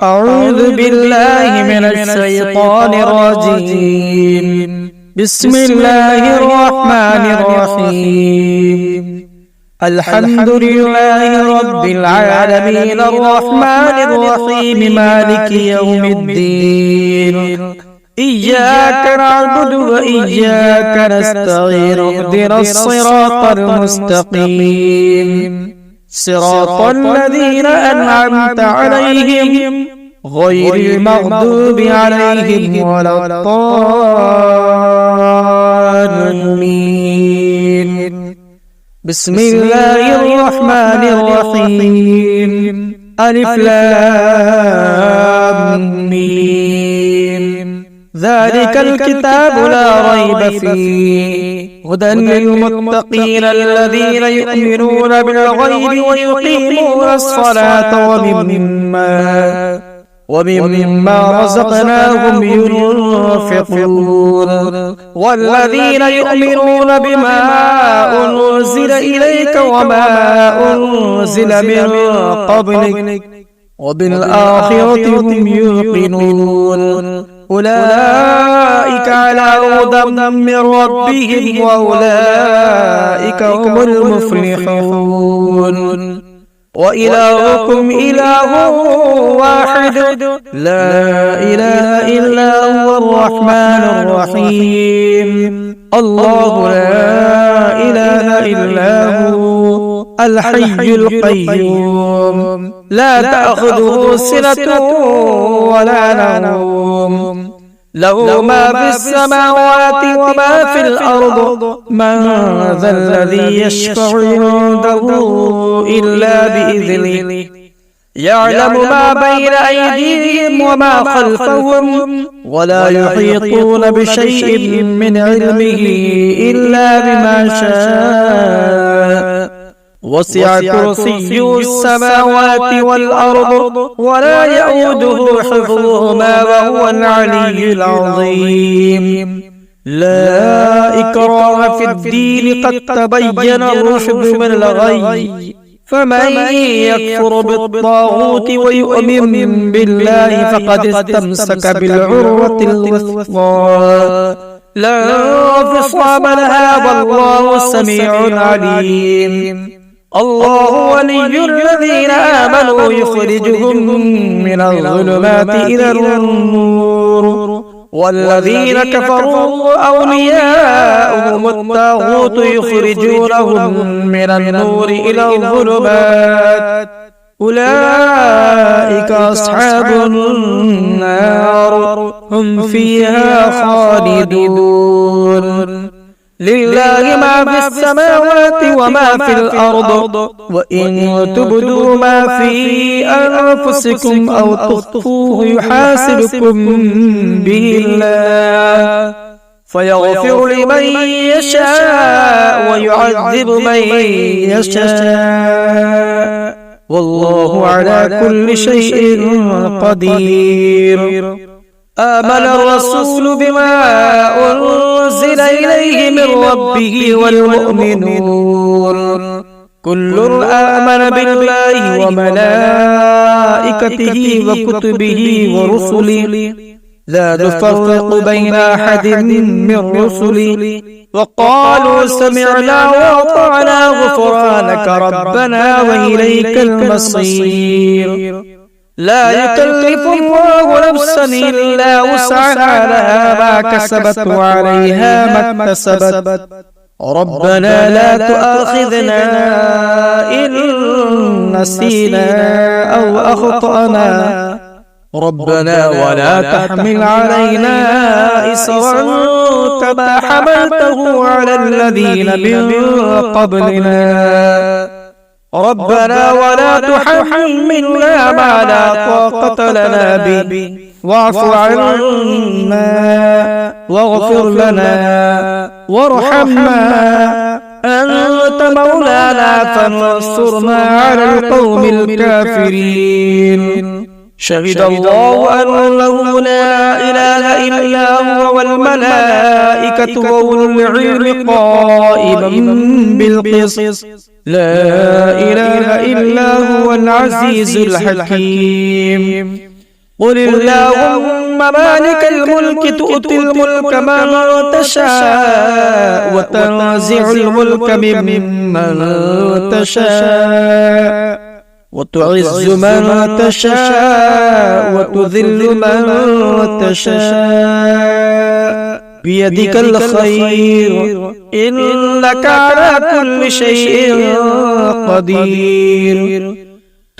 أعوذ بالله من الشيطان الرجيم. بسم الله الرحمن الرحيم. الحمد لله رب العالمين الرحمن الرحيم مالك يوم الدين. إياك نعبد وإياك نستعين اهدنا الصراط المستقيم صراط الذين أنعمت عليهم غير المغضوب عليهم ولا الضالين. بسم الله الرحمن الرحيم. ألف لام ميم. ذلك الكتاب لا ريب فيه هدى للمتقين الذين يؤمنون بالغيب ويقيمون الصلاة ومما رزقناهم ينفقون والذين يؤمنون بما أنزل إليك وما أنزل من قبلك وبالآخرة هم يوقنون. أولئك على هدى من ربهم وأولئك هم المفلحون. وإلهكم إله واحد لا إله إلا هو الرحمن الرحيم. الله لا إله إلا هو الحي القيوم لا تأخذه سنة ولا نوم له ما في السماوات وما في الأرض من ذا الذي يشفع عنده إلا بإذنه يعلم ما بين أيديهم وما خلفهم ولا يحيطون بشيء من علمه إلا بما شاء وسع كرسيه السماوات والأرض ولا يؤوده حفظهما وهو العلي العظيم. لا إكراه في الدين قد تبين الرشد من الغي فمن يكفر بالطاغوت ويؤمن بالله فقد استمسك بالعروة الوثقى لا انفصام لها والله سميع عليم. الله ولي الذين آمنوا يخرجهم من الظلمات إلى النور والذين كفروا أولياؤهم الطاغوت يخرجونهم من النور إلى الظلمات أولئك أصحاب النار هم فيها خالدون. لله ما في السماوات وما في الأرض وإن تبدوا ما في أنفسكم أو تخفوه يحاسبكم به الله فيغفر لمن يشاء ويعذب من يشاء والله على كل شيء قدير. آمن الرسول بما أنزل إليه من ربه والمؤمنون كل آمن بالله وملائكته وكتبه ورسله لا نفرق بين أحد من رسله وقالوا سمعنا وأطعنا غفرانك ربنا وإليك المصير. لا يكلف الله نفسا إلا وسعها لها ما كسبت وعليها ما اكتسبت ربنا لا تؤاخذنا إن نسينا أو أخطأنا ربنا ولا تحمل علينا إصرا كما حملته على الذين من قبلنا ربنا ولا تحملنا ما لا طاقة لنا به واعف عنا واغفر لنا وارحمنا أنت مولانا فانصرنا على القوم الكافرين. شهد الله أنه لا إله إلا هو والملائكة وأولو العلم قائما بالقسط لا إله إلا هو العزيز الحكيم. قل اللهم مالك الملك تؤتي الملك من تشاء وتنزع الملك ممن تشاء وتعز من تشاء وتذل من تشاء بيدك الخير إنك على كل شيء قدير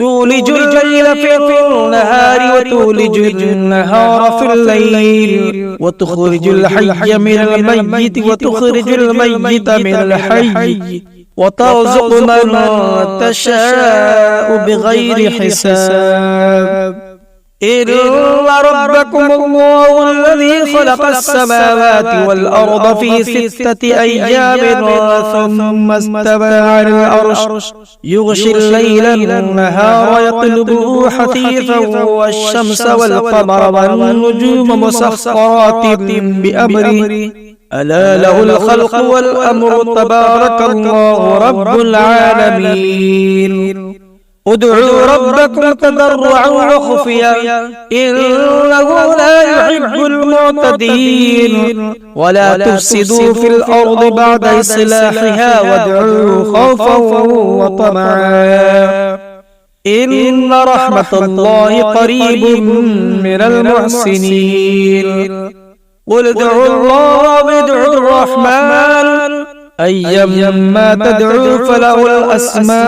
تولج الليل في النهار وتولج النهار في الليل وتخرج الحي من الميت وتخرج الميت من الحي وترزق من تشاء بغير حساب إن ربكم الله الذي خلق السماوات والأرض في 6 أيام ثم استوى على العرش يغشي الليل النهار يطلبه حثيثا والشمس والقمر والنجوم مسخرات بأمره ألا له الخلق والأمر تبارك الله رب العالمين ادعوا ربكم تضرعا وخفيا إنه لا يحب المعتدين ولا تفسدوا في الأرض بعد إصلاحها وادعوه خوفا وطمعا إن رحمة الله قريب من المحسنين قل ادعوا الله وادعوا الرحمن أيما تدعوا فله الأسماء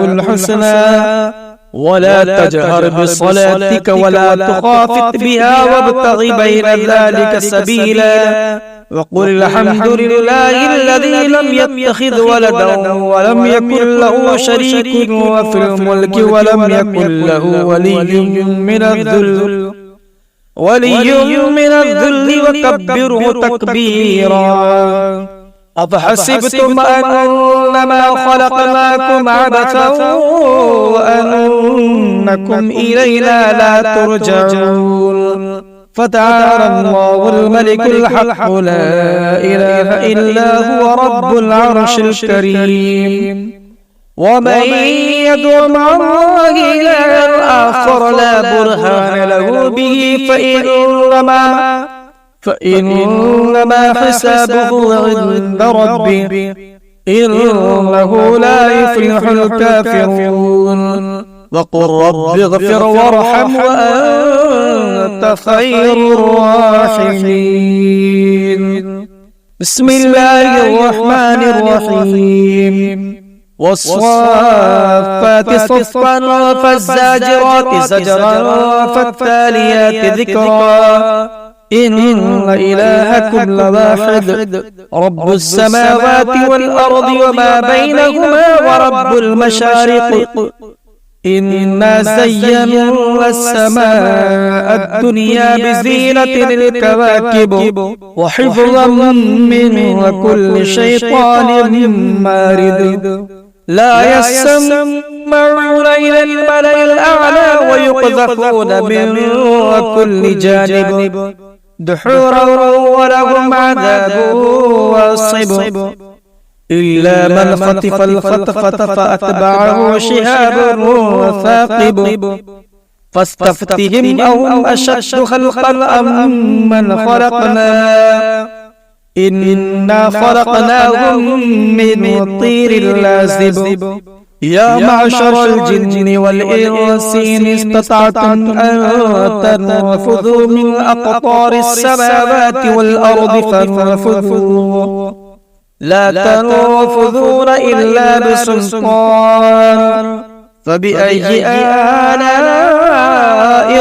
الحسنى ولا تجهر بصلاتك ولا تخافت بها وابتغ بين ذلك سبيلا وقل الحمد لله الذي لم يتخذ ولدا ولم يكن له شريك في الملك ولم يكن له ولي من الذل وكبره تكبيرا أفحسبتم أنما خلقناكم عبثا وأنكم إلينا لا ترجعون فتعالى الله الملك الحق لا إله إلا هو رب العرش الكريم ومن يدع مع الله إلها آخر لا برهان له به فإنما حسابه عند ربه إنه لا يفلح الكافرون وقل رب اغفر وارحم وأنت خير الراحمين بسم الله الرحمن الرحيم والصافات صفا فالزاجرات زجرا فالتاليات ذكرا إن إلهكم لواحد رب السماوات والأرض وما بينهما ورب المشارق إنا زينا السماء الدنيا بزينة الكواكب وحفظا من كل شيطان مارد لا يسمعون إلى الملأ الأعلى ويقذفون من كل جانب دحورا ولهم عذاب واصب إلا من خطف الخطفة فأتبعه شهاب ثاقب فاستفتهم أهم أشد خلقا أم من خلقنا إنا خلقناهم من طير لازب يا معشر الجن والإنس إن استطعتم أن تنفذوا من أقطار السماوات والأرض فانفذوا لا تنفذون إلا بسلطان فبأي آلاء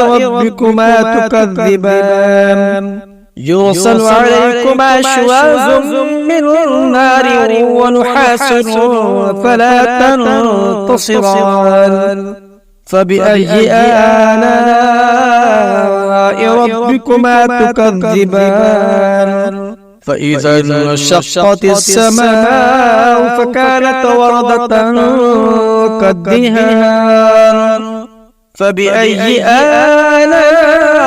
ربكما تكذبان يرسل عليكما شواظ من نار ونحاس فلا تنتصران فبأي آلاء ربكما تكذبان فإذا انشقت السماء فكانت وردة كالدهان فبأي آلاء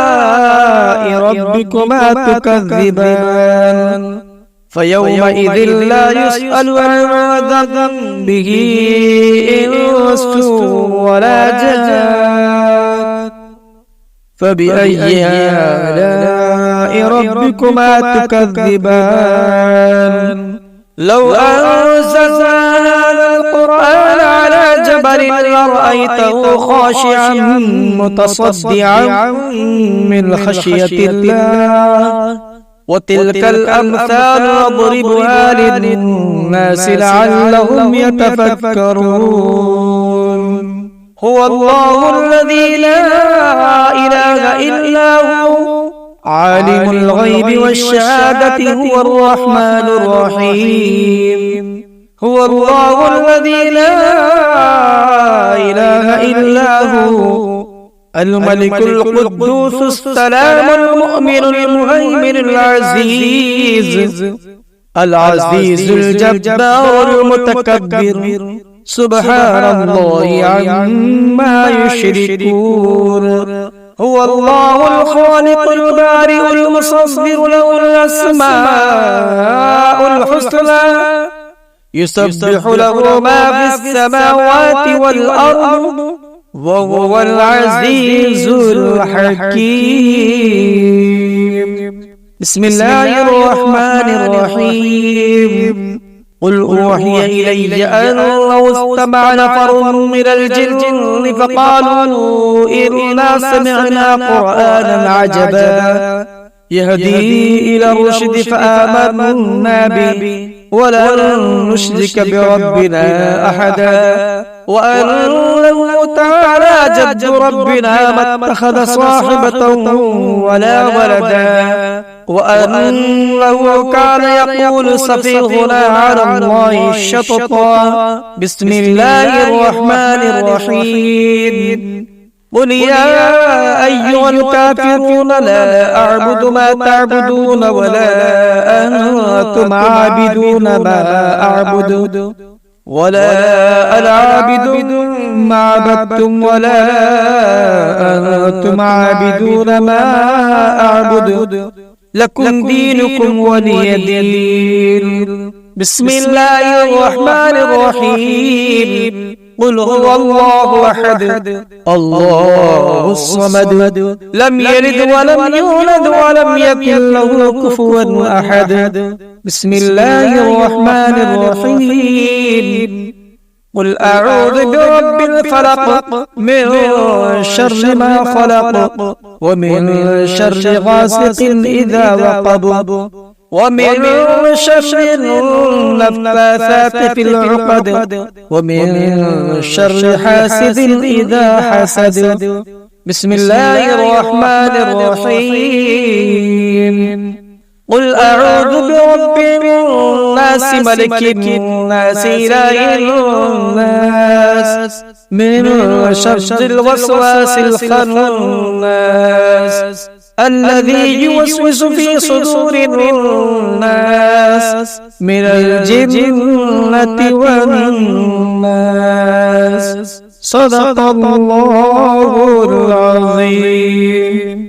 ربكما تكذبان فيومئذ لا يسأل عن ذنبه إنس ولا جان فبأي آلاء ربكما تكذبان لو أنزلنا هذا القرآن على جبل لرأيته خاشعا متصدعا من خشية الله وتلك الأمثال نضربها للناس لعلهم يتفكرون هو الله الذي لا إله إلا هو عالم الغيب والشهادة هو الرحمن الرحيم هو الله الذي لا إله إلا هو الملك القدوس السلام المؤمن المهيمن العزيز الجبار المتكبر سبحان الله عما يشركون هو الله الخالق البارئ المصور له الأسماء الحسنى يسبح له ما في السماوات والأرض وهو العزيز الحكيم بسم الله الرحمن الرحيم قل أوحي إلي أنه استمع نفر من الجن فقالوا إنا سمعنا قرآنا عجبا يهدي إلى الرشد فآمنا به ولن نشرك بربنا أحدا وأنه تعالى جد ربنا ما اتخذ صاحبة ولا ولدا وأنه كان يقول سفيهنا على الله الشططا بسم الله الرحمن الرحيم قل يا أيها الكافرون لا أعبد ما تعبدون ولا أنتم عابدون ما أعبد ولا أنا عابد ما عبدتم ولا أنتم عابدون ما أعبد لكم دينكم ولي دين بسم الله الرحمن الرحيم قل هو الله أحد الله الصمد لم يلد ولم يولد ولم يكن له كفوا أحد بسم الله الرحمن الرحيم قل أعوذ برب الفلق من شر ما خلق ومن شر غاسق إذا وقب ومن شر النفاثات في العقد ومن شر حاسد إذا حسد بسم الله الرحمن الرحيم قل أعوذ برب الناس ملك الناس إله الناس من شر الوسواس الخناس الذي يوسوس في صدور الناس من الجنة والناس صدق الله العظيم.